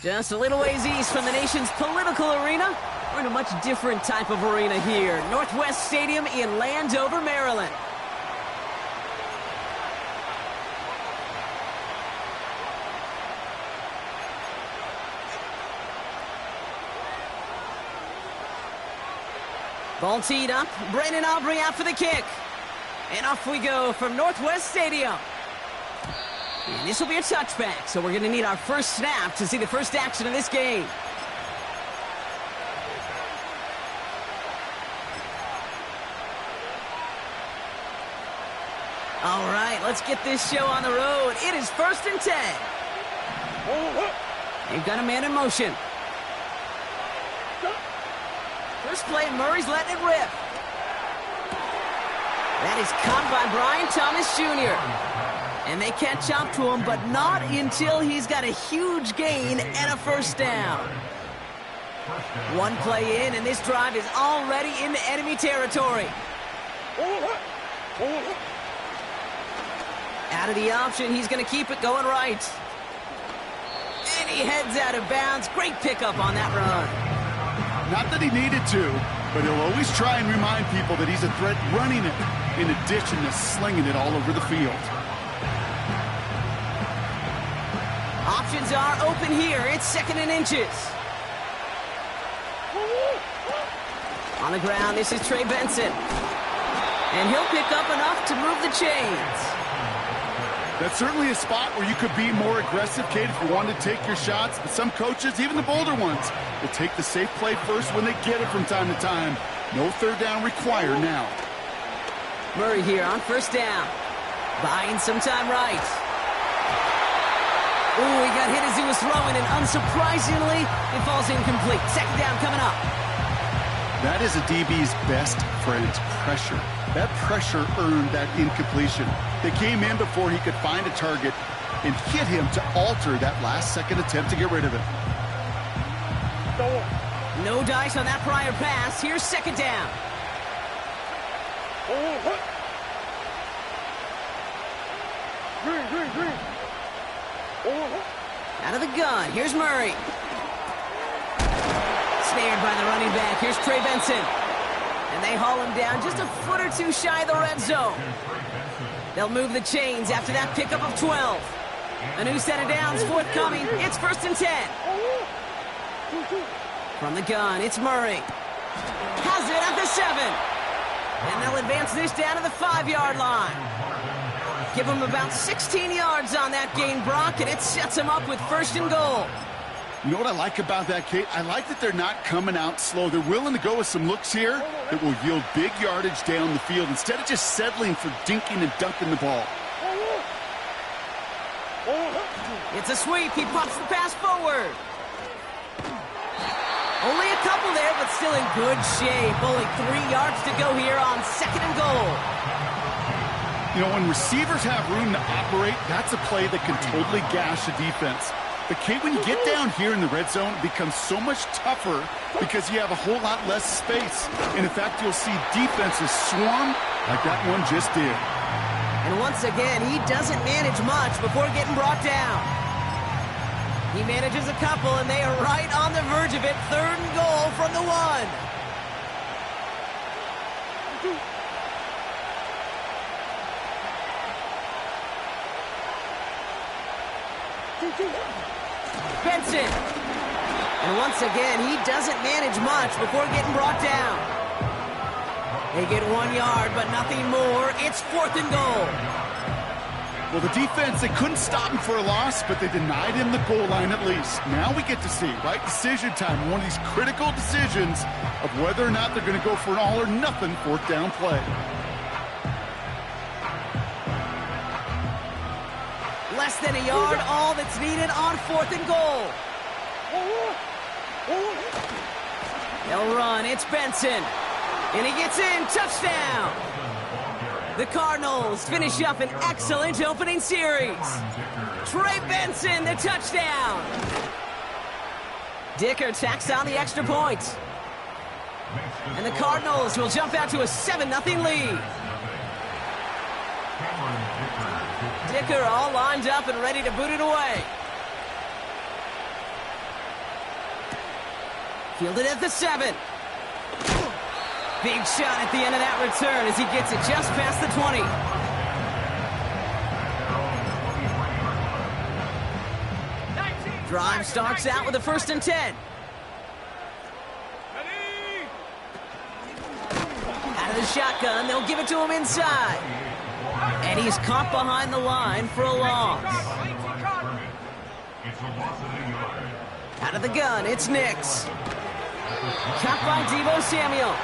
Just a little ways east from the nation's political arena, we're in a much different type of arena here. Northwest Stadium in Landover, Maryland. Ball teed up, Brandon Aubrey out for the kick. And off we go from Northwest Stadium. And this will be a touchback, so we're going to need our first snap to see the first action of this game. All right, let's get this show on the road. It is 1st and 10. They've got a man in motion. First play, Murray's letting it rip. That is caught by Brian Thomas Jr. And they catch up to him, but not until he's got a huge gain and a first down. One play in, and this drive is already into enemy territory. Out of the option, he's going to keep it going right. And he heads out of bounds. Great pickup on that run. Not that he needed to, but he'll always try and remind people that he's a threat running it, in addition to slinging it all over the field. Options are open here. It's 2nd and inches. On the ground, this is Trey Benson. And he'll pick up enough to move the chains. That's certainly a spot where you could be more aggressive, Kate, if you wanted to take your shots. But some coaches, even the bolder ones, will take the safe play first when they get it from time to time. No third down required now. Murray here on first down. Buying some time right. Ooh, he got hit as he was throwing, and unsurprisingly, it falls incomplete. 2nd down coming up. That is a DB's best friend, pressure. That pressure earned that incompletion. They came in before he could find a target and hit him to alter that last-second attempt to get rid of it. No dice on that prior pass. Here's 2nd down. Out of the gun, here's Murray. Snared by the running back, here's Trey Benson. And they haul him down just a foot or two shy of the red zone. They'll move the chains after that pickup of 12. A new set of downs forthcoming. It's 1st and 10. From the gun, it's Murray. Has it at the 7. And they'll advance this down to the 5-yard line. Give them about 16 yards on that gain, Brock, and it sets them up with 1st and goal. You know what I like about that, Kate? I like that they're not coming out slow. They're willing to go with some looks here that will yield big yardage down the field instead of just settling for dinking and dunking the ball. It's a sweep. He pops the pass forward. Only a couple there, but still in good shape. Only 3 yards to go here on 2nd and goal. You know, when receivers have room to operate, that's a play that can totally gash a defense. But, Kate, when you get down here in the red zone, it becomes so much tougher because you have a whole lot less space. And, in fact, you'll see defenses swarm like that one just did. And once again, he doesn't manage much before getting brought down. He manages a couple, and they are right on the verge of it. 3rd and goal from the 1. Benson. And once again, he doesn't manage much before getting brought down. They get 1 yard, but nothing more. It's 4th and goal. Well, the defense, they couldn't stop him for a loss, but they denied him the goal line at least. Now we get to see, right decision time, one of these critical decisions of whether or not they're going to go for an all-or-nothing 4th down play. Less than a yard, all that's needed on 4th and goal. They'll run. It's Benson. And he gets in. Touchdown. The Cardinals finish up an excellent opening series. Trey Benson, the touchdown. Dicker tacks on the extra point. And the Cardinals will jump out to a 7-0 lead. Dicker all lined up and ready to boot it away. Fielded at the 7. Big shot at the end of that return as he gets it just past the 20. Drive starts out with a 1st and 10. Out of the shotgun, they'll give it to him inside. And he's caught behind the line for a loss. Out of the gun, it's Nix. Caught by Deebo Samuel.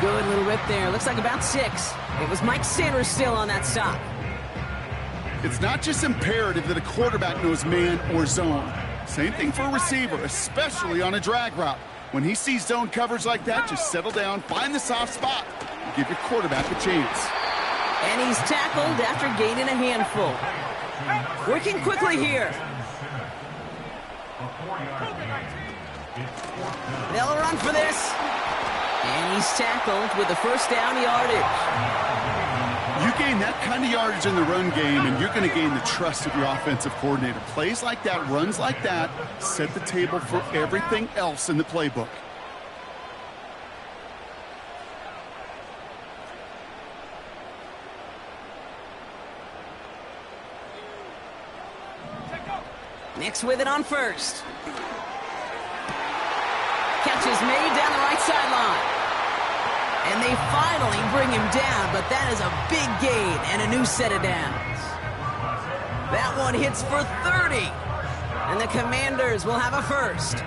Good little rip there. Looks like about 6. It was Mike Sanders still on that stop. It's not just imperative that a quarterback knows man or zone. Same thing for a receiver, especially on a drag route. When he sees zone coverage like that, just settle down, find the soft spot, and give your quarterback a chance. And he's tackled after gaining a handful. Working quickly here. They'll run for this. And he's tackled with the 1st down yardage. You gain that kind of yardage in the run game, and you're going to gain the trust of your offensive coordinator. Plays like that, runs like that, set the table for everything else in the playbook. Nix with it on 1st. Catch is made down the right sideline. And they finally bring him down, but that is a big gain and a new set of downs. That one hits for 30. And the Commanders will have a 1st.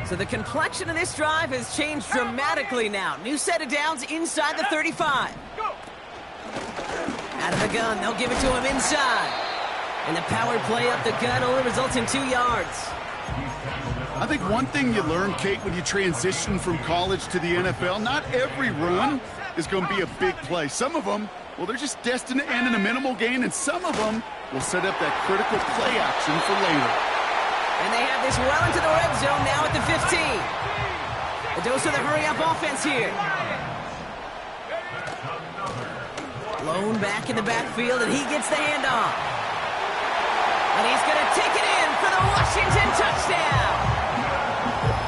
So the complexion of this drive has changed dramatically now. New set of downs inside the 35. Out of the gun, they'll give it to him inside. And the power play up the gut only results in 2 yards. I think one thing you learn, Kate, when you transition from college to the NFL, not every run is going to be a big play. Some of them, well, they're just destined to end in a minimal gain, and some of them will set up that critical play action for later. And they have this well into the red zone now at the 15. A dose of the hurry-up offense here. Blown back in the backfield, and he gets the handoff. And he's going to take it in for the Washington touchdown.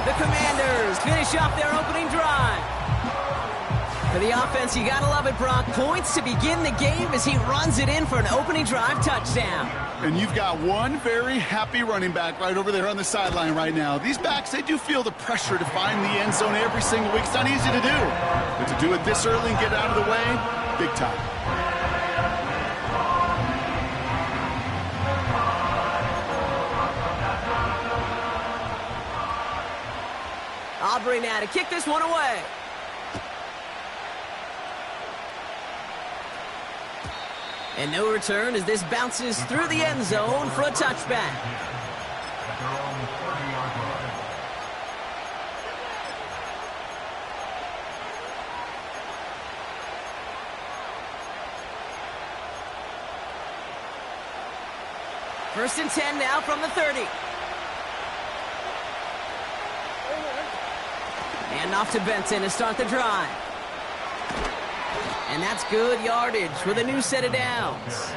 The Commanders finish off their opening drive. For the offense, you got to love it, Brock. Points to begin the game as he runs it in for an opening drive touchdown. And you've got one very happy running back right over there on the sideline right now. These backs, they do feel the pressure to find the end zone every single week. It's not easy to do. But to do it this early and get out of the way, big time. Aubrey now to kick this one away. And no return as this bounces through the end zone for a touchback. First and 10 now from the 30. And off to Benson to start the drive. And that's good yardage with a new set of downs.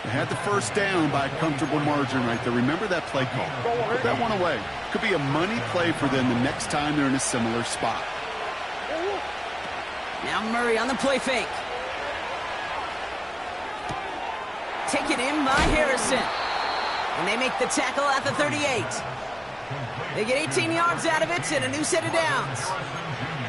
They had the 1st down by a comfortable margin right there. Remember that play call. Put that one away. Could be a money play for them the next time they're in a similar spot. Now Murray on the play fake. Taken in by Harrison. And they make the tackle at the 38. They get 18 yards out of it and a new set of downs.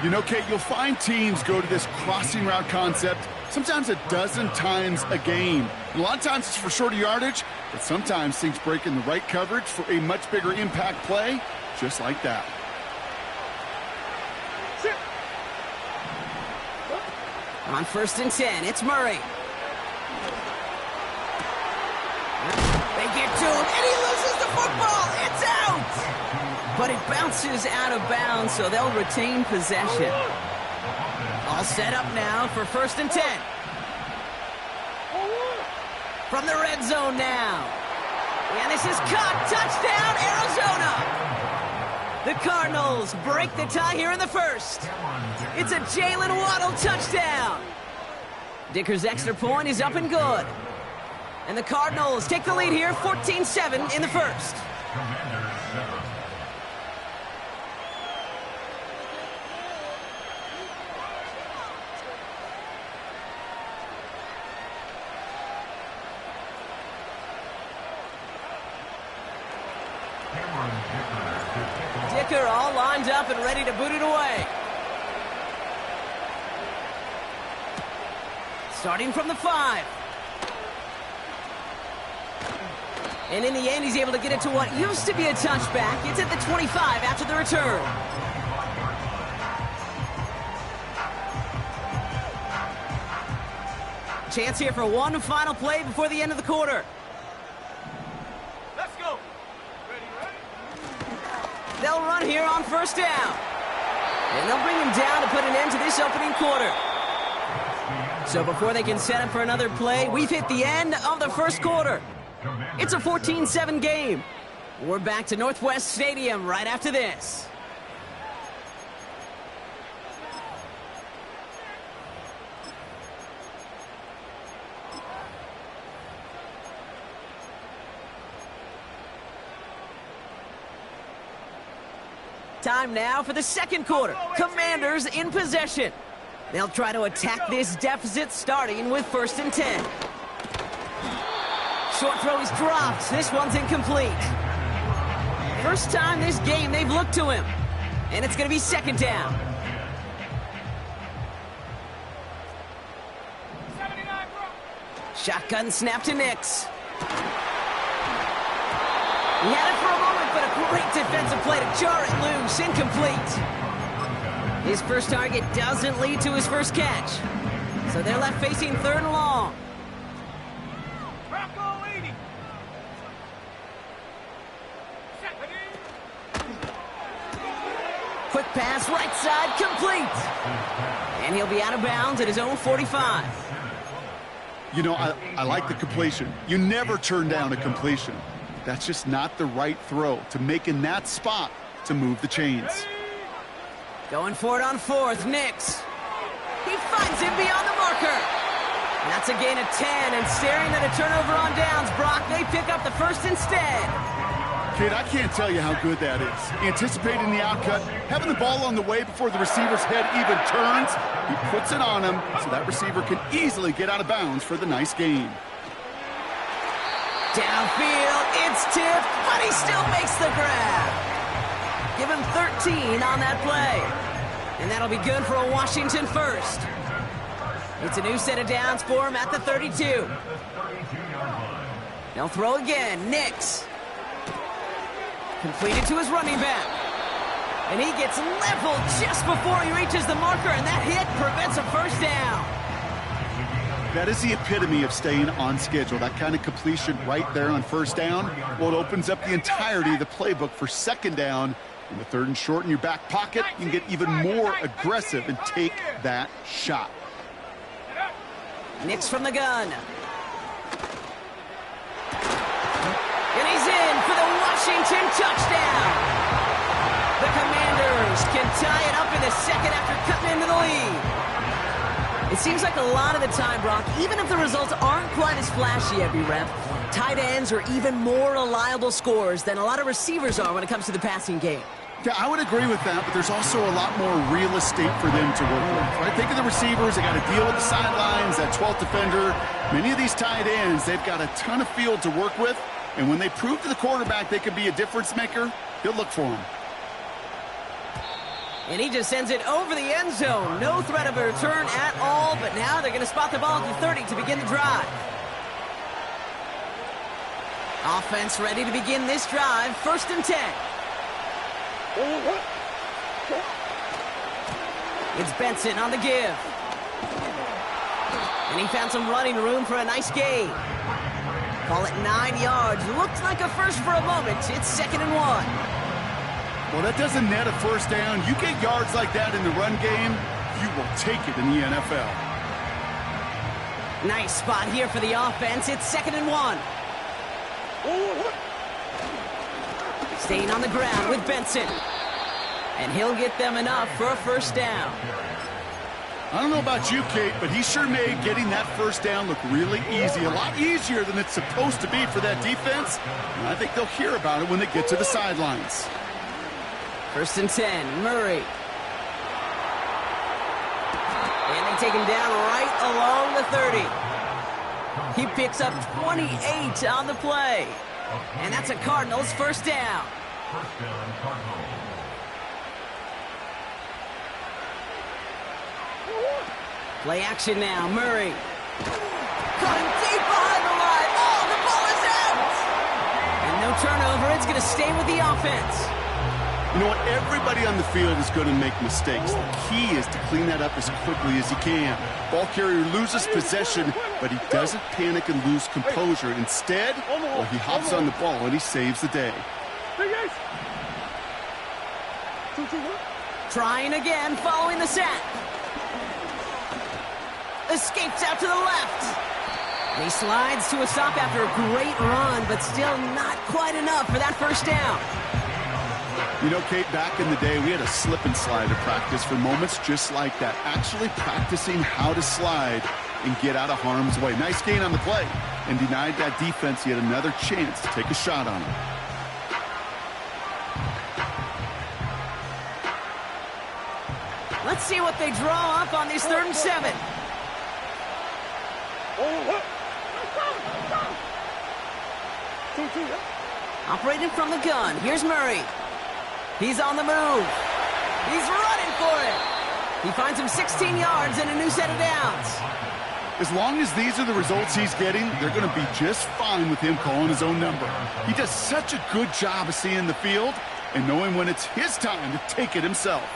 You know, Kate, you'll find teams go to this crossing route concept sometimes a dozen times a game. And a lot of times it's for shorter yardage, but sometimes things break in the right coverage for a much bigger impact play, just like that. On 1st and 10, it's Murray. They get to him, and he loses the football. It's out! but it bounces out of bounds, so they'll retain possession. All set up now for 1st and 10. From the red zone now. And this is caught. Touchdown, Arizona! The Cardinals break the tie here in the first. It's a Jalen Waddle touchdown. Dicker's extra point is up and good. And the Cardinals take the lead here, 14-7 in the first. Dicker all lined up and ready to boot it away. Starting from the 5. And in the end, he's able to get it to what used to be a touchback. It's at the 25 after the return. Chance here for one final play before the end of the quarter. Let's go. They'll run here on 1st down. And they'll bring him down to put an end to this opening quarter. So before they can set up for another play, we've hit the end of the first quarter. It's a 14-7 game. We're back to Northwest Stadium right after this. Time now for the second quarter. Commanders in possession. They'll try to attack this deficit starting with 1st and 10. Short throw is dropped. This one's incomplete. First time this game they've looked to him. And it's going to be 2nd down. Shotgun snap to Nix. He had it for a moment, but a great defensive play to jar it loose. Incomplete. His first target doesn't lead to his first catch. So they're left facing 3rd and long. Quick pass, right side, complete. And he'll be out of bounds at his own 45. You know, I like the completion. You never turn down a completion. That's just not the right throw to make in that spot to move the chains. Going for it on 4th, Nix. He finds him beyond the marker. That's a gain of 10, and staring at a turnover on downs, Brock, they pick up the first instead. Kid, I can't tell you how good that is. Anticipating the outcut, having the ball on the way before the receiver's head even turns, he puts it on him so that receiver can easily get out of bounds for the nice gain. Downfield, it's tipped, but he still makes the grab. Give him 13 on that play. And that'll be good for a Washington first. It's a new set of downs for him at the 32. They'll throw again, Nix. Completed to his running back. And he gets leveled just before he reaches the marker, and that hit prevents a first down. That is the epitome of staying on schedule. That kind of completion right there on 1st down. Well, it opens up the entirety of the playbook for 2nd down. In the 3rd and short in your back pocket, you can get even more aggressive and take that shot. Nix from the gun. And he's in for the Washington touchdown. The Commanders can tie it up in the 2nd after cutting into the lead. It seems like a lot of the time, Brock, even if the results aren't quite as flashy every rep, tight ends are even more reliable scorers than a lot of receivers are when it comes to the passing game. Yeah, I would agree with that, but there's also a lot more real estate for them to work with. Right? Think of the receivers. They got to deal with the sidelines, that 12th defender. Many of these tight ends, they've got a ton of field to work with, and when they prove to the quarterback they can be a difference maker, he'll look for them. And he just sends it over the end zone. No threat of a return at all, but now they're going to spot the ball at the 30 to begin the drive. Offense ready to begin this drive. 1st and 10. It's Benson on the give. And he found some running room for a nice gain. Call it 9 yards. Looked like a first for a moment. It's 2nd and 1. Well, that doesn't net a first down. You get yards like that in the run game, you will take it in the NFL. Nice spot here for the offense. It's 2nd and 1. Staying on the ground with Benson. And he'll get them enough for a first down. I don't know about you, Kate, but he sure made getting that first down look really easy. A lot easier than it's supposed to be for that defense. And I think they'll hear about it when they get to the sidelines. 1st and 10, Murray. And they take him down right along the 30. He picks up 28 on the play. And that's a Cardinals first down. Play action now, Murray. Caught him deep behind the line. Oh, the ball is out! And no turnover, it's going to stay with the offense. You know what? Everybody on the field is going to make mistakes. The key is to clean that up as quickly as he can. Ball carrier loses possession, but he doesn't panic and lose composure. Instead, well, he hops on the ball and he saves the day. Trying again following the sack. Escapes out to the left. And he slides to a stop after a great run, but still not quite enough for that first down. You know, Kate, back in the day, we had a slip and slide at practice for moments just like that. Actually practicing how to slide and get out of harm's way. Nice gain on the play, and denied that defense yet another chance to take a shot on him. Let's see what they draw up on these 3rd and 7. Operating from the gun. Here's Murray. He's on the move. He's running for it. He finds him 16 yards and a new set of downs. As long as these are the results he's getting, they're going to be just fine with him calling his own number. He does such a good job of seeing the field and knowing when it's his time to take it himself.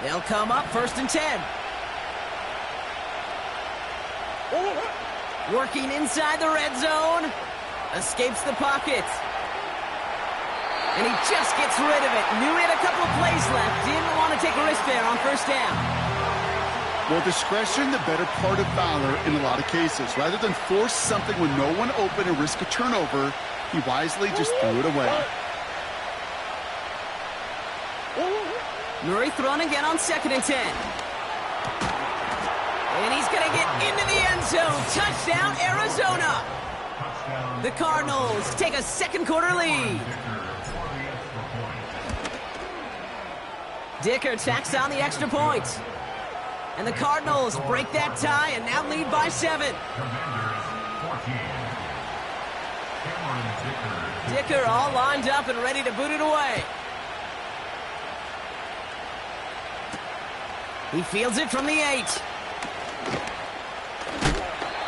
They'll come up 1st and 10. Working inside the red zone. Escapes the pocket. And he just gets rid of it. Knew he had a couple of plays left. Didn't want to take a risk there on first down. Well, discretion, the better part of valor in a lot of cases. Rather than force something with no one open and risk a turnover, he wisely just threw it away. Murray thrown again on 2nd and 10. And he's going to get into the end zone. Touchdown, Arizona. The Cardinals take a second quarter lead. Dicker tacks on the extra point. And the Cardinals break that tie and now lead by 7. Dicker all lined up and ready to boot it away. He fields it from the 8.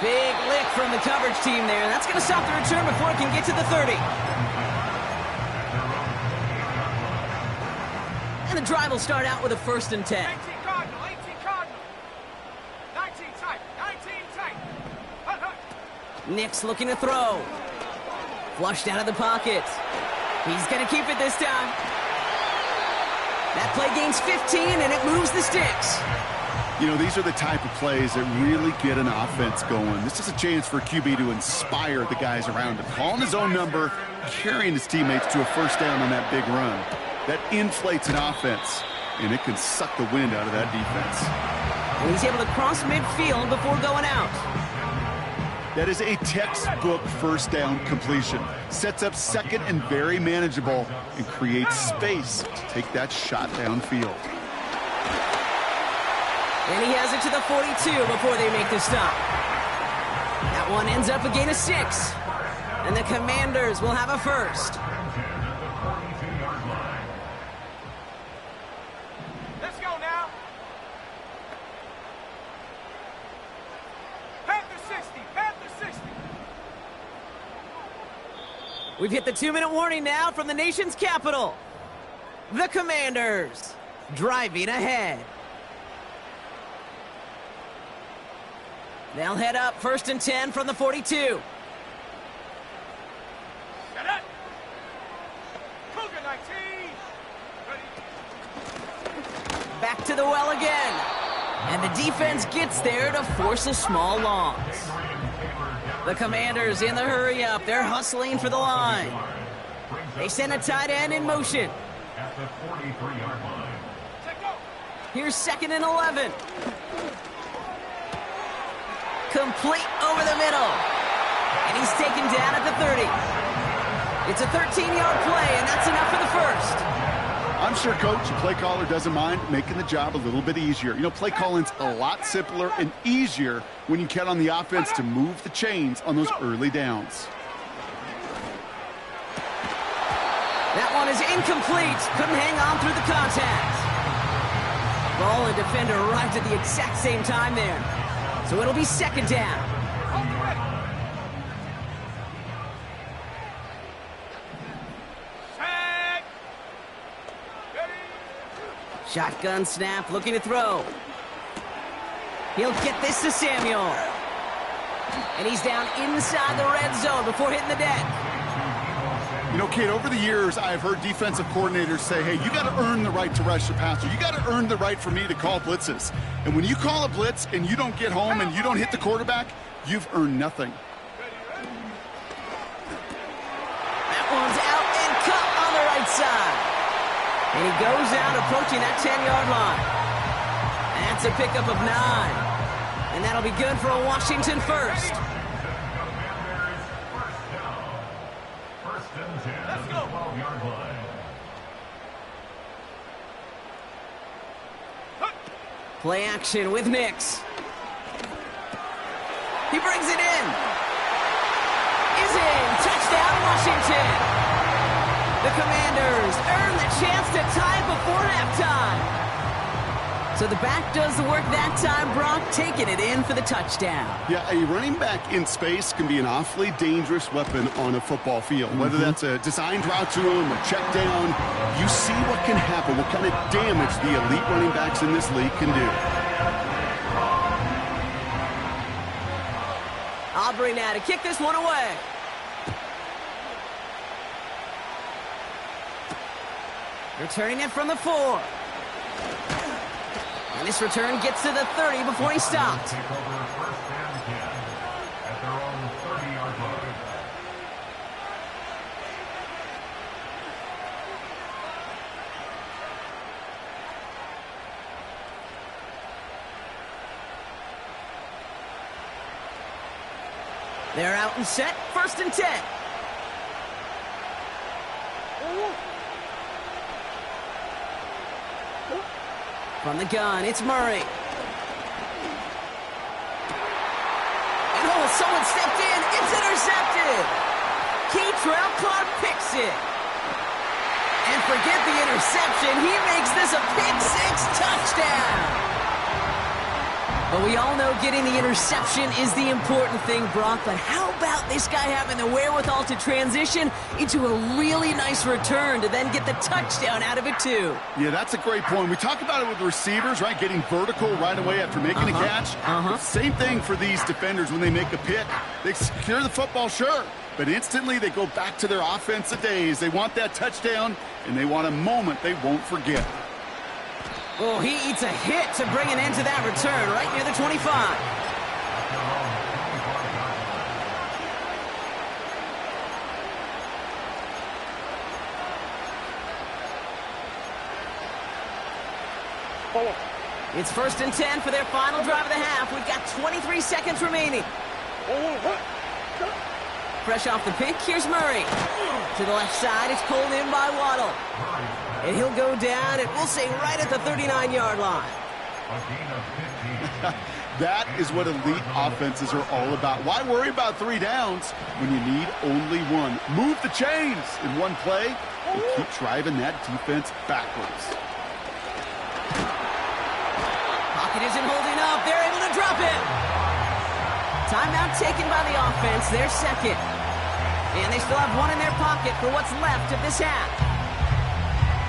Big lick from the coverage team there. That's going to stop the return before it can get to the 30. And the drive will start out with a 1st and 10. 18 Cardinal, 18 Cardinal. 19 tight, 19 tight. Hut, hut. Nick's looking to throw. Flushed out of the pocket. He's going to keep it this time. That play gains 15, and it moves the sticks. You know, these are the type of plays that really get an offense going. This is a chance for QB to inspire the guys around him. Calling his own number, carrying his teammates to a first down on that big run. That inflates an offense, and it can suck the wind out of that defense. And he's able to cross midfield before going out. That is a textbook first down completion. Sets up second and very manageable and creates space to take that shot downfield. And he has it to the 42 before they make the stop. That one ends up a gain of 6. And the Commanders will have a first. Let's go now. Panther 60, Panther 60. We've hit the 2-minute warning now from the nation's capital. The Commanders driving ahead. They'll head up 1st and 10 from the 42. Got it. Cougar Back to the well again. And the defense gets there to force a small loss. The Commanders in the hurry-up. They're hustling for the line. They send a tight end in motion. At the 43-yard line. Here's 2nd and 11. Complete over the middle. And he's taken down at the 30. It's a 13-yard play, and that's enough for the first. I'm sure Coach, the play caller, doesn't mind making the job a little bit easier. You know, play calling's a lot simpler and easier when you count on the offense to move the chains on those early downs. That one is incomplete. Couldn't hang on through the contact. Ball and defender arrived at the exact same time there. So it'll be 2nd down. Shotgun snap, looking to throw. He'll get this to Samuel. And he's down inside the red zone before hitting the deck. You know, Kate, over the years, I've heard defensive coordinators say, hey, you got to earn the right to rush your passer. You got to earn the right for me to call blitzes. And when you call a blitz and you don't get home and you don't hit the quarterback, you've earned nothing. That one's out and cut on the right side. And he goes out approaching that 10-yard line. That's a pickup of 9. And that'll be good for a Washington first. First and 10 at the 12-yard line. Play action with Nix. He brings it in. Is in. Touchdown, Washington. The Commanders earn the chance to tie it before halftime. So the back does the work that time, Brock, taking it in for the touchdown. Yeah, a running back in space can be an awfully dangerous weapon on a football field. Whether that's a designed route to him, a check down, you see what can happen, what kind of damage the elite running backs in this league can do. Aubrey now to kick this one away. Returning it from the 4. And this return gets to the 30 before he stopped. Take over 1st and 10 at their own 30-yard line. They're out and set. 1st and 10. From the gun, it's Murray. And someone stepped in. It's intercepted. Keytrell Clark picks it. And forget the interception. He makes this a pick-6 touchdown. But we all know getting the interception is the important thing, Brock. But how about this guy having the wherewithal to transition into a really nice return to then get the touchdown out of it, too? Yeah, that's a great point. We talk about it with the receivers, right? Getting vertical right away after making a catch. Same thing for these defenders when they make a pick. They secure the football, sure. But instantly they go back to their offensive days. They want that touchdown, and they want a moment they won't forget. Oh, he eats a hit to bring an end to that return right near the 25. It's 1st and 10 for their final drive of the half. We've got 23 seconds remaining. Fresh off the pick, here's Murray. To the left side, it's pulled in by Waddle. And he'll go down, and we'll say right at the 39-yard line. That is what elite offenses are all about. Why worry about 3 downs when you need only 1? Move the chains in one play and keep driving that defense backwards. Pocket isn't holding up. They're able to drop it. Timeout taken by the offense. Their second. And they still have 1 in their pocket for what's left of this half.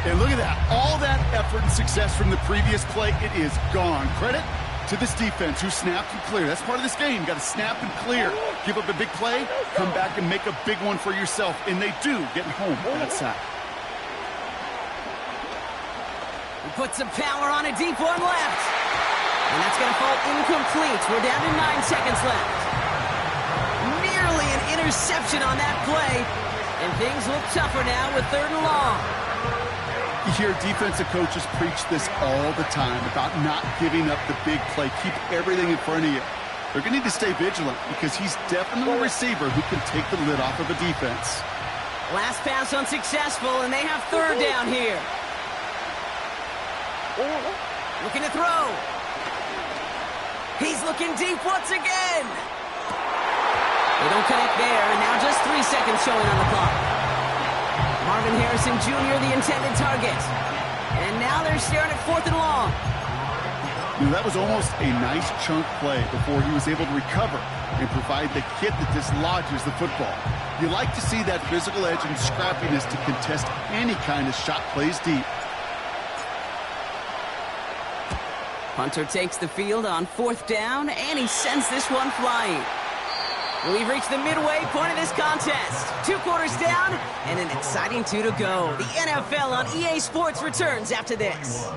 And look at that. All that effort and success from the previous play, it is gone. Credit to this defense who snapped and cleared. That's part of this game. You got to snap and clear. Give up a big play, come back and make a big one for yourself. And they do, getting home that side. He puts some power on a deep one left. And that's going to fall incomplete. We're down to 9 seconds left. Nearly an interception on that play. And things look tougher now with 3rd and long. You hear defensive coaches preach this all the time about not giving up the big play. Keep everything in front of you. They're going to need to stay vigilant because he's definitely a receiver who can take the lid off of a defense. Last pass unsuccessful, and they have 3rd down here. Looking to throw. He's looking deep once again. They don't connect there, and now just 3 seconds showing on the clock. Marvin Harrison Jr., the intended target. And now they're staring at 4th and long. That was almost a nice chunk play before he was able to recover and provide the hit that dislodges the football. You like to see that physical edge and scrappiness to contest any kind of shot plays deep. Hunter takes the field on 4th down, and he sends this one flying. We've reached the midway point of this contest. 2 quarters down, and an exciting 2 to go. The NFL on EA Sports returns after this.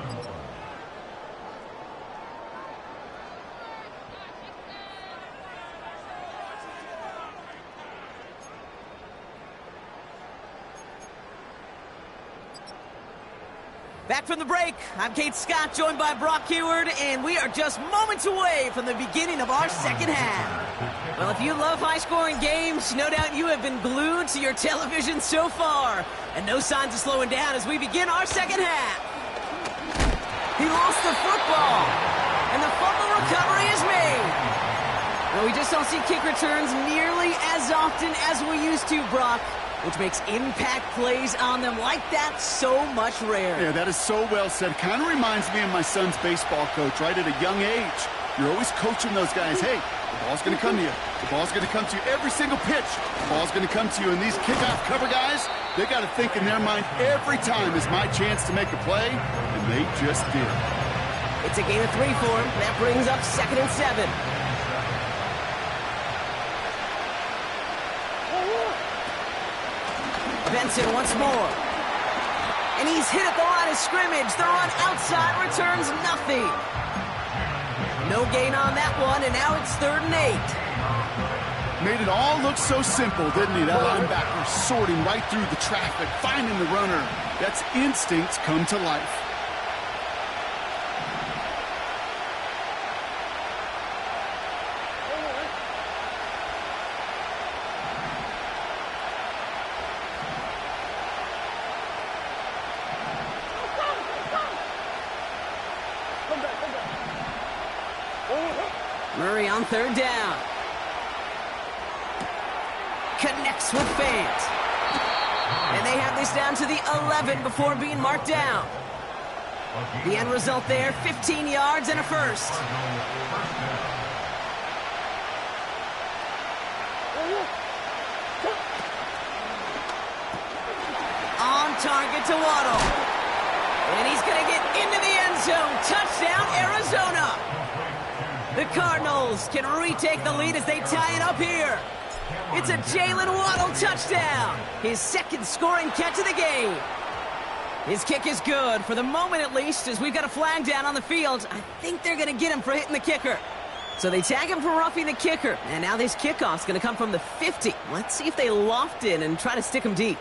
Back from the break, I'm Kate Scott, joined by Brock Heward, and we are just moments away from the beginning of our 2nd half. Well, if you love high-scoring games, no doubt you have been glued to your television so far, and no signs of slowing down as we begin our 2nd half. He lost the football, and the fumble recovery is made. Well, we just don't see kick returns nearly as often as we used to, Brock, which makes impact plays on them like that so much rarer. Yeah, that is so well said. Kind of reminds me of my son's baseball coach, right? At a young age, you're always coaching those guys. Hey, the ball's going to come to you. The ball's going to come to you every single pitch. The ball's going to come to you. And these kickoff cover guys, they got to think in their mind every time is my chance to make a play, and they just did. It's a gain of 3 for him. That brings up 2nd and 7. Benson once more. And he's hit at the line of scrimmage. The run outside returns nothing. No gain on that one, and now it's 3rd and 8. Made it all look so simple, didn't he? That linebacker sorting right through the traffic, finding the runner. That's instincts come to life. Murray on 3rd down. Connects with Fant. And they have this down to the 11 before being marked down. The end result there, 15 yards and a 1st. On target to Waddle. And he's going to get into the end zone. Touchdown, Arizona. The Cardinals can retake the lead as they tie it up here. It's a Jalen Waddle touchdown. His 2nd scoring catch of the game. His kick is good, for the moment at least, as we've got a flag down on the field. I think they're going to get him for hitting the kicker. So they tag him for roughing the kicker. And now this kickoff's going to come from the 50. Let's see if they loft in and try to stick him deep.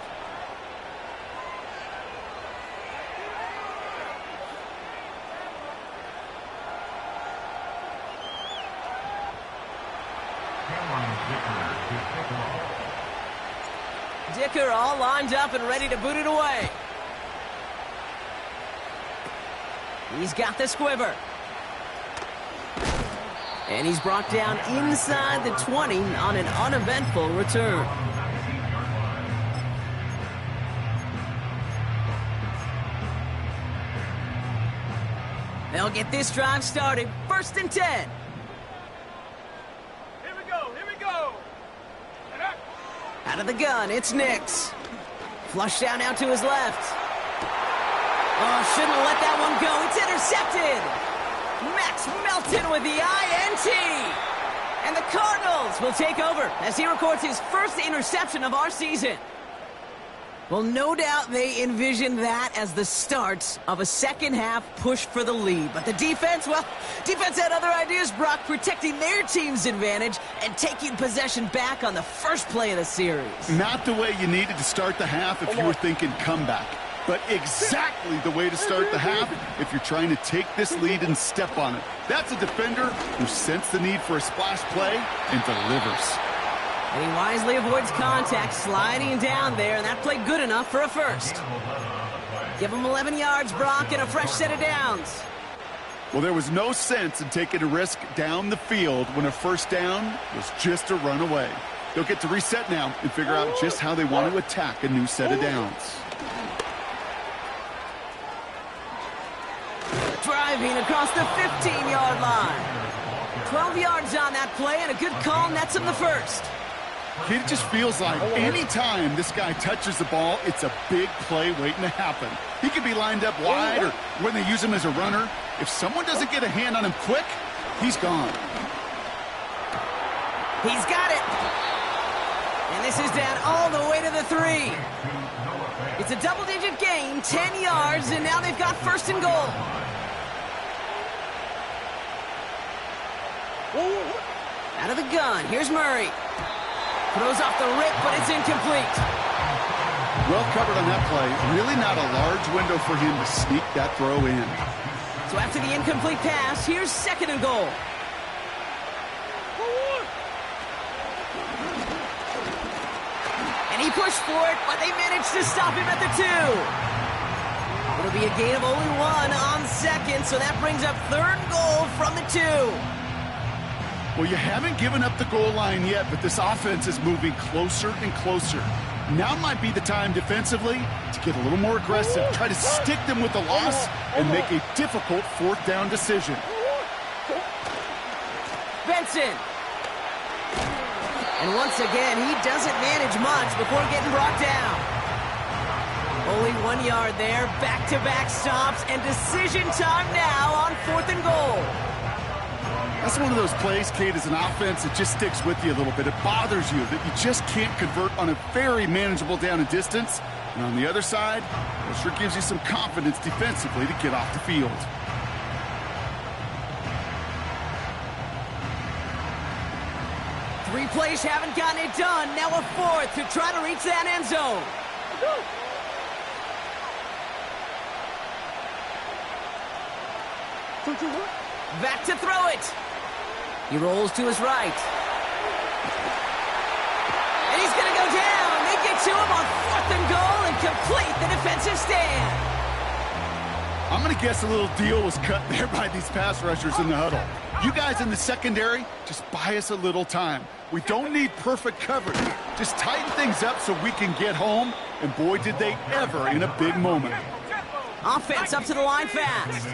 Dicker all lined up and ready to boot it away. He's got the squiver. And he's brought down inside the 20 on an uneventful return. They'll get this drive started. 1st and 10. Out of the gun, it's Nix. Flush down now to his left. Oh, shouldn't let that one go. It's intercepted. Max Melton with the INT. And the Cardinals will take over as he records his 1st interception of our season. Well, no doubt they envisioned that as the start of a second-half push for the lead. But the defense, well, defense had other ideas, Brock, protecting their team's advantage and taking possession back on the first play of the series. Not the way you needed to start the half if you were thinking comeback, but exactly the way to start the half if you're trying to take this lead and step on it. That's a defender who sensed the need for a splash play and delivers. And he wisely avoids contact, sliding down there, and that played good enough for a first. Give him 11 yards, Brock, and a fresh set of downs. Well, there was no sense in taking a risk down the field when a first down was just a run away. They'll get to reset now and figure out just how they want to attack a new set of downs. Driving across the 15-yard line. 12 yards on that play, and a good call nets him the first. It just feels like any time this guy touches the ball, it's a big play waiting to happen. He could be lined up wide or when they use him as a runner. If someone doesn't get a hand on him quick, he's gone. He's got it. And this is down all the way to the 3. It's a double-digit gain, 10 yards, and now they've got first and goal. Out of the gun, here's Murray. Throws off the rip, but it's incomplete. Well covered on that play. Really not a large window for him to sneak that throw in. So after the incomplete pass, here's second and goal. And he pushed for it, but they managed to stop him at the 2. It'll be a gain of only 1 on second, so that brings up third and goal from the 2. Well, you haven't given up the goal line yet, but this offense is moving closer and closer. Now might be the time defensively to get a little more aggressive, try to stick them with the loss, and make a difficult fourth down decision. Benson. And once again, he doesn't manage much before getting brought down. Only 1 yard there, back-to-back stops, and decision time now on fourth and goal. That's one of those plays, Kate, as an offense, it just sticks with you a little bit. It bothers you that you just can't convert on a very manageable down and distance. And on the other side, it sure gives you some confidence defensively to get off the field. Three plays haven't gotten it done. Now a fourth to try to reach that end zone. Back to throw it. He rolls to his right. And he's going to go down. They get to him on fourth and goal and complete the defensive stand. I'm going to guess a little deal was cut there by these pass rushers in the huddle. You guys in the secondary, just buy us a little time. We don't need perfect coverage. Just tighten things up so we can get home. And boy, did they ever in a big moment. Offense up to the line fast.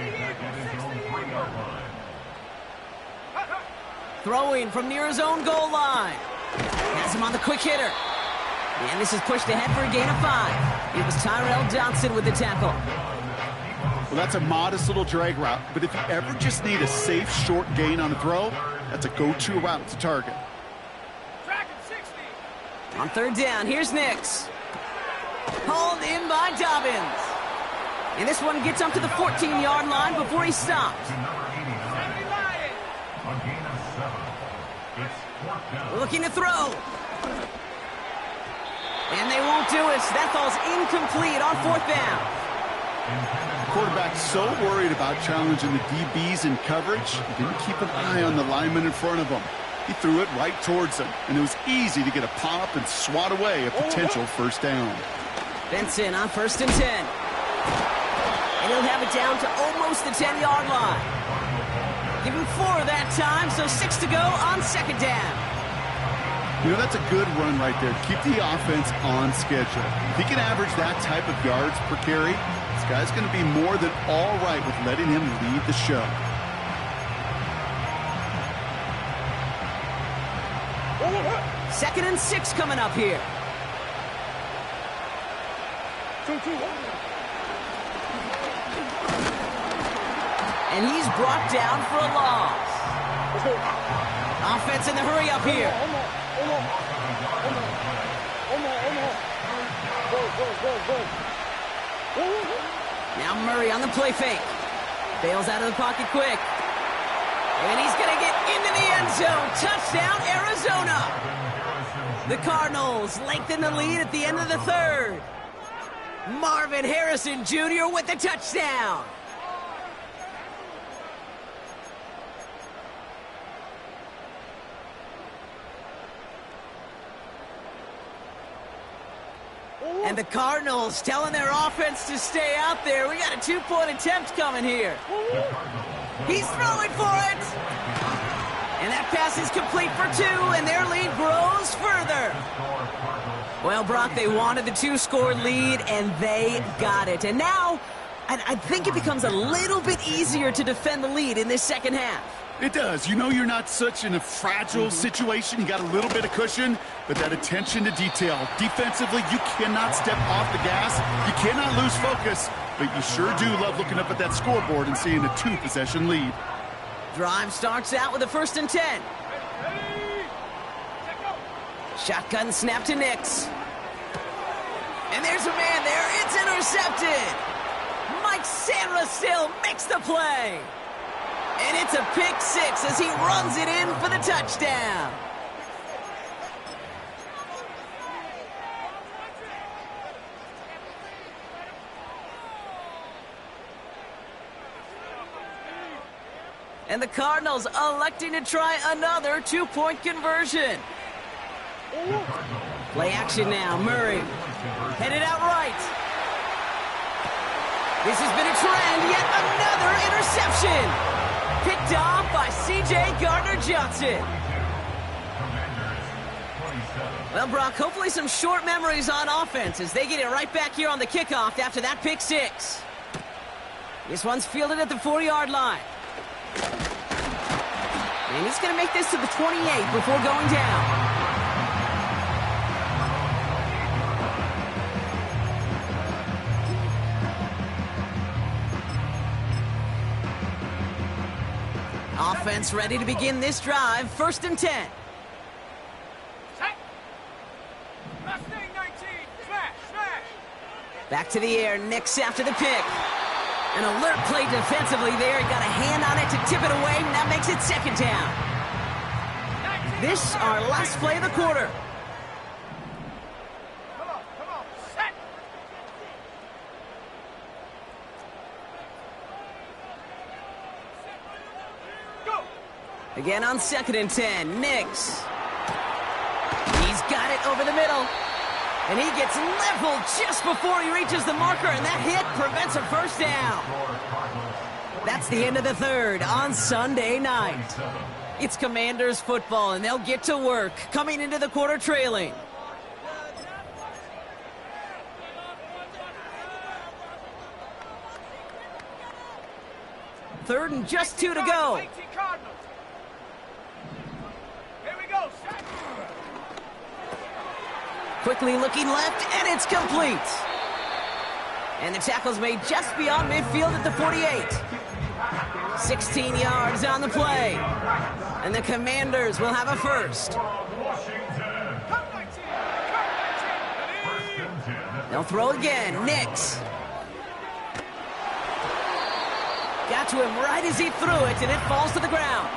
Throwing from near his own goal line. Has him on the quick hitter. And this is pushed ahead for a gain of 5. It was Tyrell Johnson with the tackle. Well, that's a modest little drag route, but if you ever just need a safe, short gain on a throw, that's a go-to route to target. On third down, here's Nix. Hauled in by Dobbins. And this one gets up to the 14-yard line before he stops. Looking to throw. And they won't do it. That fall's incomplete on fourth down. The quarterback's so worried about challenging the DBs in coverage, he didn't keep an eye on the lineman in front of him. He threw it right towards him, and it was easy to get a pop and swat away a potential first down. Benson on first and 10. And he'll have it down to almost the 10-yard line. Give him 4 that time, so 6 to go on second down. You know, that's a good run right there. Keep the offense on schedule. If he can average that type of yards per carry, this guy's going to be more than all right with letting him lead the show. Second and 6 coming up here. And he's brought down for a loss. Offense in the hurry up here. Now Murray on the play fake. Bails out of the pocket quick. And he's going to get into the end zone. Touchdown, Arizona. The Cardinals lengthen the lead at the end of the third. Marvin Harrison Jr. with the touchdown. And the Cardinals telling their offense to stay out there. We got a 2-point attempt coming here. He's throwing for it. And that pass is complete for 2, and their lead grows further. Well, Brock, they wanted the 2-score lead, and they got it. And now, I think it becomes a little bit easier to defend the lead in this second half. It does. You know you're not such in a fragile situation. You got a little bit of cushion, but that attention to detail. Defensively, you cannot step off the gas. You cannot lose focus, but you sure do love looking up at that scoreboard and seeing a 2-possession lead. Drive starts out with a 1st and 10. Shotgun snap to Nix. And there's a man there. It's intercepted. Mike Sandra still makes the play. And it's a pick 6 as he runs it in for the touchdown. And the Cardinals electing to try another 2-point conversion. Play action now. Murray headed out right. This has been a trend. Yet another interception. Picked off by C.J. Gardner-Johnson. Well, Brock, hopefully some short memories on offense as they get it right back here on the kickoff after that pick 6. This one's fielded at the 40-yard line. And he's going to make this to the 28 before going down. Offense ready to begin this drive. 1st and 10. Back to the air. Nix after the pick. An alert play defensively there. He got a hand on it to tip it away. And that makes it 2nd down. This our last play of the quarter. Come on, set. Go. Again on 2nd and 10. Nix. He's got it over the middle. And he gets leveled just before he reaches the marker, and that hit prevents a 1st down. That's the end of the third on Sunday night. It's Commanders football, and they'll get to work, coming into the quarter trailing. Third and just 2 to go. Here we go, set. Quickly looking left, and it's complete. And the tackle's made just beyond midfield at the 48. 16 yards on the play. And the Commanders will have a 1st. They'll throw again. Nix. Got to him right as he threw it, and it falls to the ground.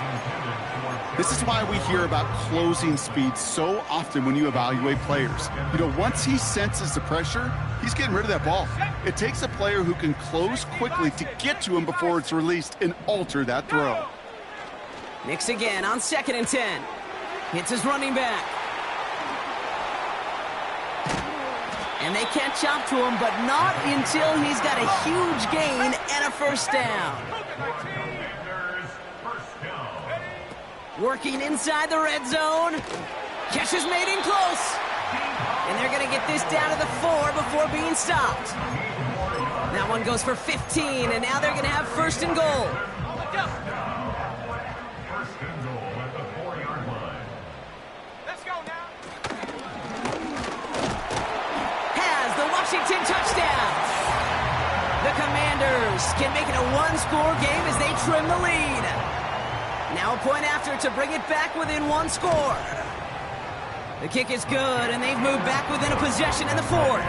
This is why we hear about closing speed so often when you evaluate players. You know, once he senses the pressure, he's getting rid of that ball. It takes a player who can close quickly to get to him before it's released and alter that throw. Nix again on 2nd and 10. Hits his running back. And they can't chop to him, but not until he's got a huge gain and a 1st down. Working inside the red zone. Catch is made in close. And they're going to get this down to the 4 before being stopped. That one goes for 15, and now they're going to have 1st and goal. First and goal at the 4-yard line. Let's go now. Has the Washington touchdown. The Commanders can make it a 1-score game as they trim the lead. Now a point after to bring it back within 1 score. The kick is good, and they've moved back within a possession in the 4th.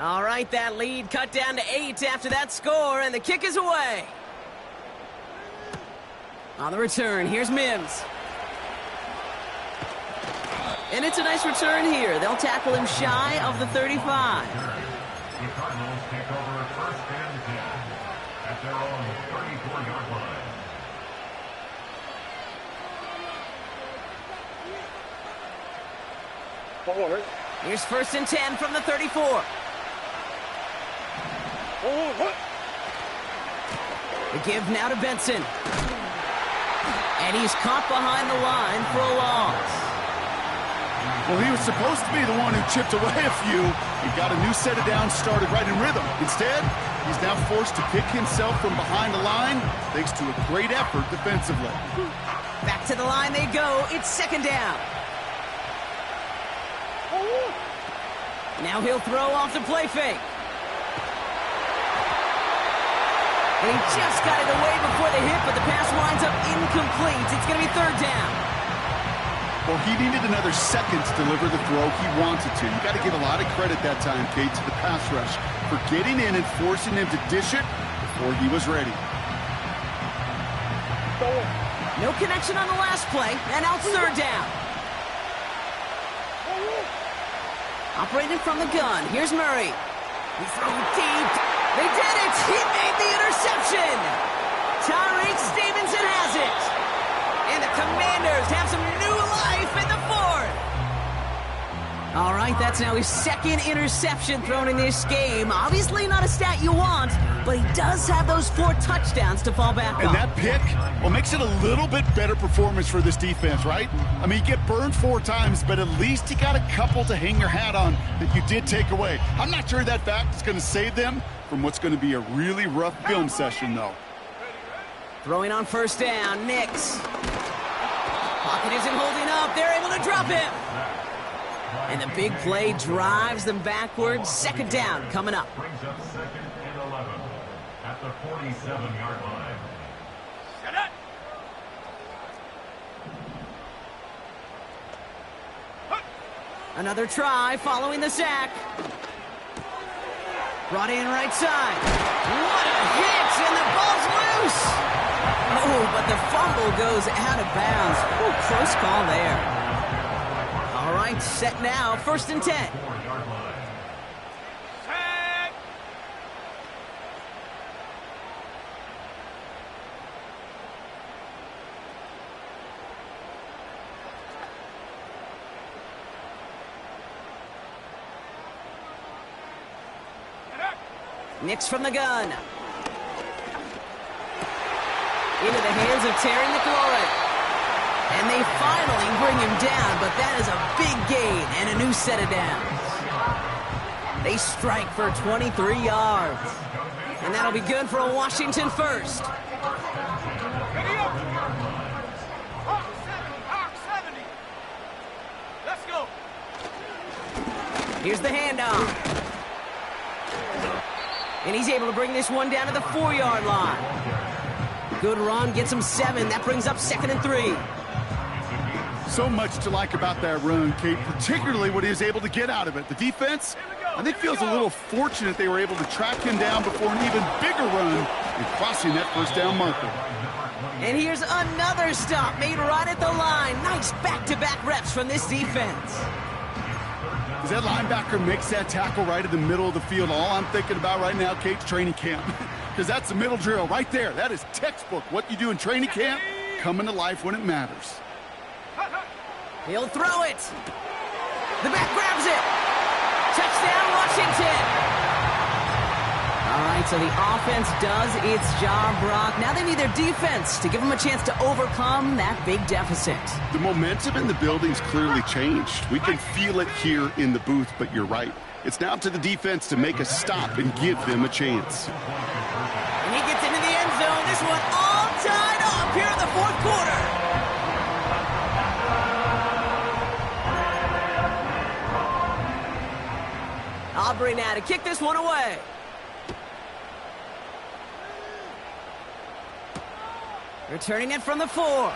All right, that lead cut down to 8 after that score, and the kick is away. On the return, here's Mims. And it's a nice return here. They'll tackle him shy of the 35. The Cardinals take over first and 10 at their own 34-yard line. Here's first and 10 from the 34. The give now to Benson. And he's caught behind the line for a loss. Well, he was supposed to be the one who chipped away a few. He got a new set of downs started right in rhythm. Instead, he's now forced to pick himself from behind the line thanks to a great effort defensively. Back to the line they go. It's second down. Now he'll throw off the play fake. And he just got it away before the hit, but the pass winds up incomplete. It's going to be third down. Well, he needed another second to deliver the throw he wanted to. You got to give a lot of credit that time, Kate, to the pass rush for getting in and forcing him to dish it before he was ready. No connection on the last play, and now it's third down. Operating from the gun, here's Murray. He's throwing deep. They did it! He made the interception! Tyreek Stevenson has it! And the Commanders have some new life in the fourth! All right, that's now his second interception thrown in this game. Obviously not a stat you want, but he does have those 4 touchdowns to fall back on. And that pick, well, makes it a little bit better performance for this defense, right? I mean, you get burned 4 times, but at least you got a couple to hang your hat on that you did take away. I'm not sure that fact is going to save them from what's going to be a really rough film session, though. Throwing on first down, Nix. Pocket isn't holding up. They're able to drop him. And the big play drives them backwards. Second down coming up. Brings up second and 11 at the 47-yard line. Set it. Another try following the sack. Brought in right side. What a hit, and the ball's loose. Oh, but the fumble goes out of bounds. Ooh, close call there. All right, set now, first and 10. 4-yard line. Set. Nix from the gun. Into the hands of Terry McLaurin. And they finally bring him down, but that is a big gain and a new set of downs. They strike for 23 yards. And that'll be good for a Washington first. Ready up. Hawk 70. Let's go. Here's the handoff. And he's able to bring this one down to the 4-yard line. Good run, gets him 7. That brings up second and 3. So much to like about that run, Kate, particularly what he was able to get out of it. The defense, I think, feels a little fortunate they were able to track him down before an even bigger run and crossing that first down marker. And here's another stop made right at the line. Nice back-to-back reps from this defense. As that linebacker makes that tackle right in the middle of the field, all I'm thinking about right now, Kate's training camp. Because that's the middle drill right there. That is textbook. What you do in training camp, coming to life when it matters. He'll throw it. The back grabs it. Touchdown, Washington. All right, so the offense does its job, Brock. Now they need their defense to give them a chance to overcome that big deficit. The momentum in the building's clearly changed. We can feel it here in the booth, but you're right. It's now up to the defense to make a stop and give them a chance. And he gets into the end zone. This one all tied up here in the fourth quarter. Aubrey now to kick this one away. Returning it from the 4.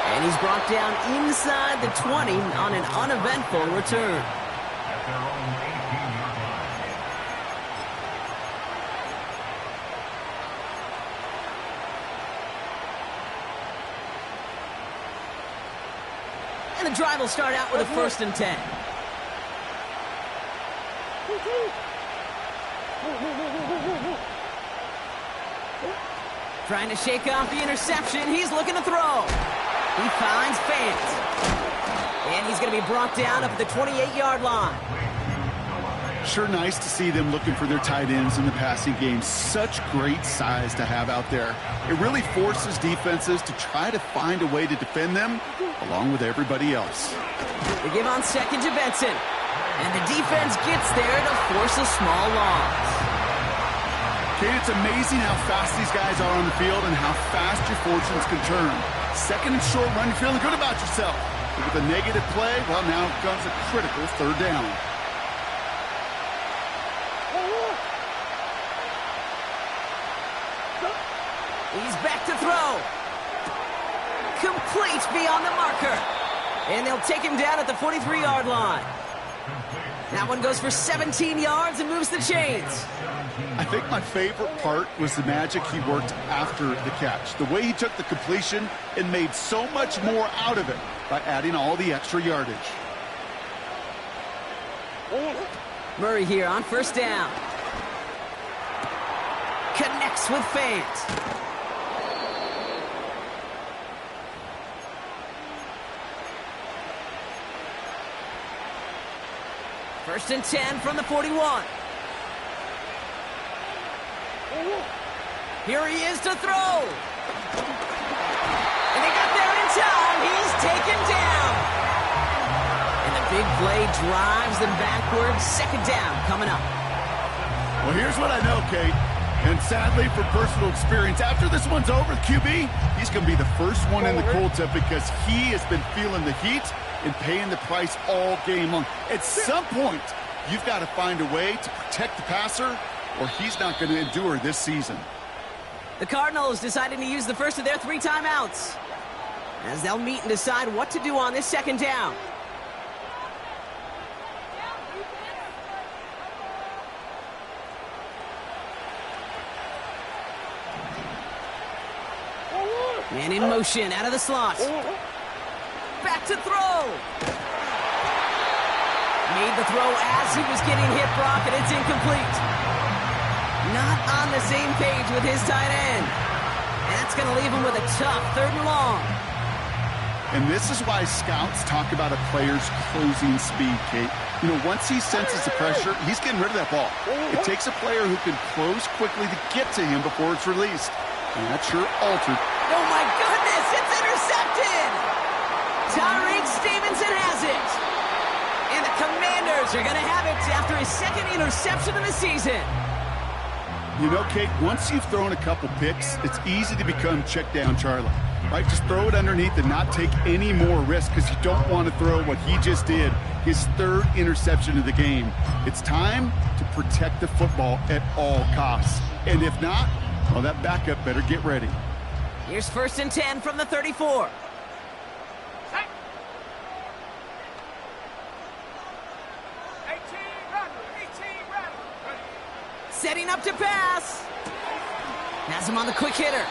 And he's brought down inside the 20 on an uneventful return. At their own 18-yard line. And the drive will start out with a 1st and 10. Trying to shake off the interception. He's looking to throw. He finds Fant. And he's going to be brought down up at the 28-yard line. Sure nice to see them looking for their tight ends in the passing game. Such great size to have out there. It really forces defenses to try to find a way to defend them along with everybody else. They give on 2nd to Benson. And the defense gets there to force a small loss. Kate, it's amazing how fast these guys are on the field and how fast your fortunes can turn. 2nd and short run, you're feeling good about yourself. But with a negative play, well, now comes a critical 3rd down. He's back to throw. Complete beyond the marker. And they'll take him down at the 43-yard line. That one goes for 17 yards and moves the chains. I think my favorite part was the magic he worked after the catch. The way he took the completion and made so much more out of it by adding all the extra yardage. Murray here on 1st down. Connects with Fant. First and 10 from the 41. Here he is to throw. And they got there in time. He's taken down. And the big play drives them backwards. 2nd down coming up. Well, here's what I know, Kate. And sadly, from personal experience, after this one's over, the QB, he's going to be the first one in the cold tub because he has been feeling the heat and paying the price all game long. At some point, you've got to find a way to protect the passer or he's not going to endure this season. The Cardinals deciding to use the first of their 3 timeouts as they'll meet and decide what to do on this 2nd down. And in motion, out of the slot. Back to throw. Made the throw as he was getting hit, Brock, and it's incomplete. Not on the same page with his tight end. And that's going to leave him with a tough 3rd and long. And this is why scouts talk about a player's closing speed, Kate. You know, once he senses the pressure, he's getting rid of that ball. It takes a player who can close quickly to get to him before it's released. And that sure altered. Oh, my goodness, it's intercepted! Tyreek Stevenson has it. And the Commanders are going to have it after his 2nd interception of the season. You know, Kate, once you've thrown a couple picks, it's easy to become check down Charlie. Right? Just throw it underneath and not take any more risk because you don't want to throw what he just did, his 3rd interception of the game. It's time to protect the football at all costs. And if not, well, that backup better get ready. Here's 1st and 10 from the 34. Set. 18 run. Setting up to pass. Has him on the quick hitter.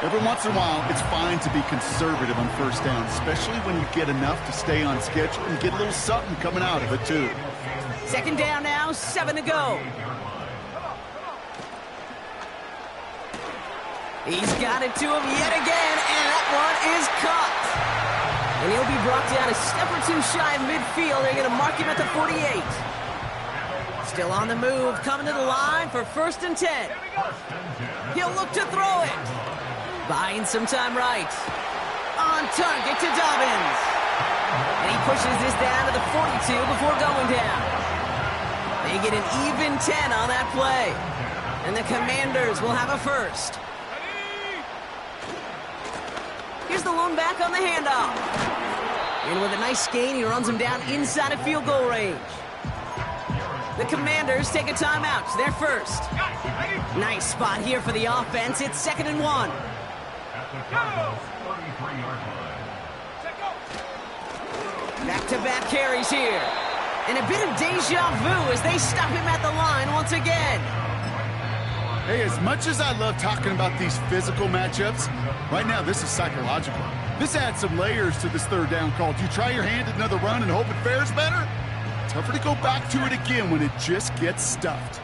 Every once in a while, it's fine to be conservative on 1st down, especially when you get enough to stay on schedule and get a little something coming out of it, too. 2nd down now, 7 to go. He's got it to him yet again, and that one is caught. And he'll be brought down a step or 2 shy of midfield. They're going to mark him at the 48. Still on the move, coming to the line for 1st and 10. He'll look to throw it. Buying some time right. On target to Dobbins. And he pushes this down to the 42 before going down. They get an even 10 on that play. And the Commanders will have a 1st. Here's the lone back on the handoff. And with a nice gain, he runs him down inside of field goal range. The Commanders take a timeout. They're first. Nice spot here for the offense. It's 2nd and 1. At the Cardinals' 33-yard line. Back-to-back carries here. And a bit of deja vu as they stop him at the line once again. Hey, as much as I love talking about these physical matchups, right now this is psychological. This adds some layers to this third down call. Do you try your hand at another run and hope it fares better? Tougher to go back to it again when it just gets stuffed.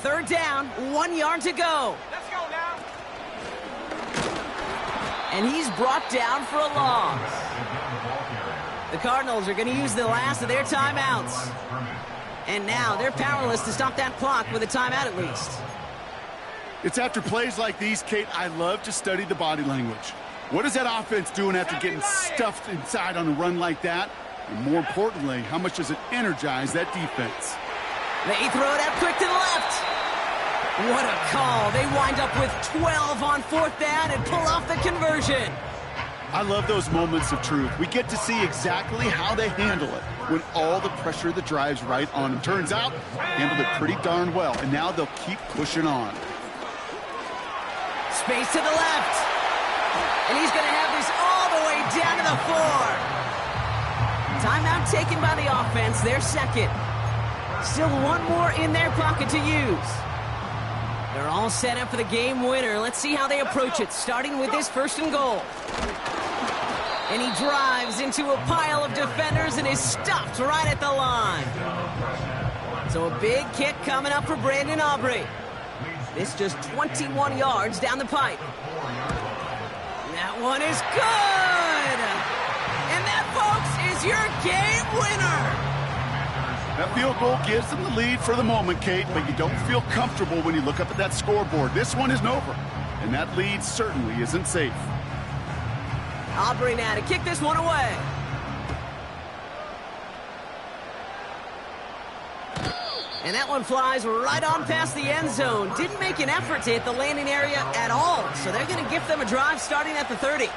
3rd down, 1 yard to go. Let's go now. And he's brought down for a loss. The Cardinals are going to use the last of their timeouts. And now they're powerless to stop that clock with a timeout at least. It's after plays like these, Kate, I love to study the body language. What is that offense doing after getting stuffed inside on a run like that? And more importantly, how much does it energize that defense? They throw it out quick to the left. What a call. They wind up with 12 on 4th down and pull off the conversion. I love those moments of truth. We get to see exactly how they handle it when all the pressure that drives right on them. Turns out, handled it pretty darn well, and now they'll keep pushing on. Space to the left. And he's going to have this all the way down to the 4. Timeout taken by the offense. They're second. Still one more in their pocket to use. They're all set up for the game winner. Let's see how they approach it, starting with this 1st and goal. And he drives into a pile of defenders and is stopped right at the line. So a big kick coming up for Brandon Aubrey. This just 21 yards down the pipe. That one is good! And that, folks, is your game winner! That field goal gives them the lead for the moment, Kate, but you don't feel comfortable when you look up at that scoreboard. This one isn't over, and that lead certainly isn't safe. Aubrey now to kick this one away. And that one flies right on past the end zone. Didn't make an effort to hit the landing area at all, so they're going to gift them a drive starting at the 30.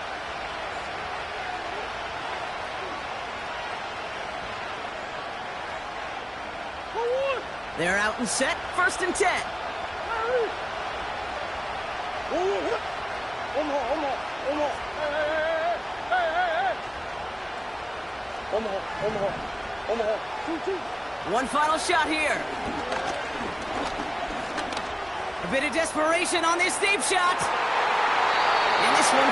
They're out and set, 1st and 10. One final shot here. A bit of desperation on this deep shot. And this one